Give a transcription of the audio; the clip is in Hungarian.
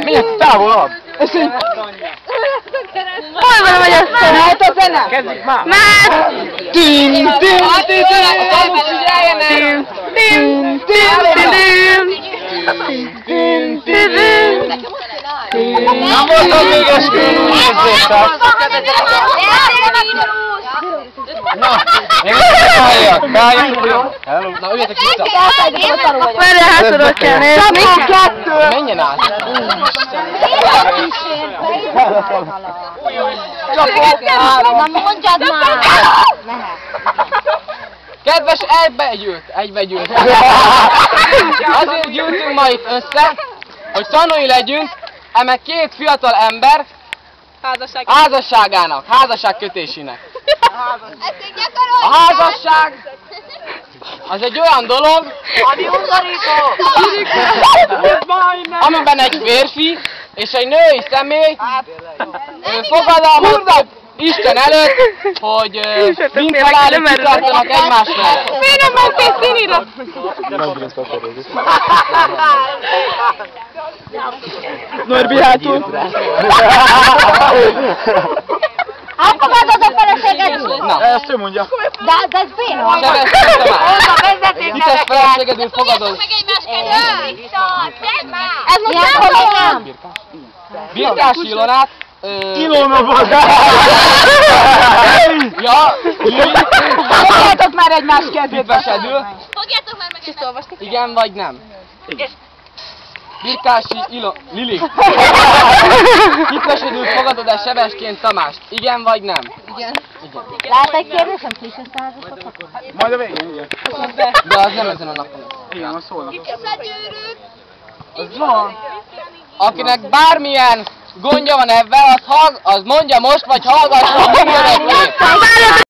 Miért távolabb? Hol van vagy a zene? Hát a zene? Kezdjük már! Már! Tim, tim, tim, Nem voltam még esküvőn, úgy érzétek! Na, még káljak, jó? Na, üljetek vissza! Várjál, hátulról kell nézni. Menjen át! mondjad már! Kedves egybegyűlt! Azért gyűltünk ma itt össze, hogy tanulni legyünk, eme két fiatal ember házasságának, házasságkötésének. A házasság az egy olyan dolog, amiben egy férfi és egy női személy fogadalmat kap Isten előtt, hogy mindhalálig kitartanak egymás mellett. Miért nem mentél színire? Norbi hátul! Elfogadod a feleségedül? Na, ezt ő mondja. De ez béna! Hites feleségedül fogadod. Ez most nem! Birkási Ilonát. Ilona vagy! Ja, Fogjátok már egymás kezét! hitvesedül. Fogjátok már meg ezt olvasni. Igen vagy nem? Igen. Birkási Lili. Hitvesedül fogadod-e Sebesként Tamást? Igen vagy nem? Igen. Lehet egy kérdésem, ti is összeházasodtak? Majd a végén, igen. De az nem ezen a napon. Igen, az szólnak. Összegyűrűk. Az van. Akinek bármilyen gondja van ebben, az mondja most, vagy hallgasson.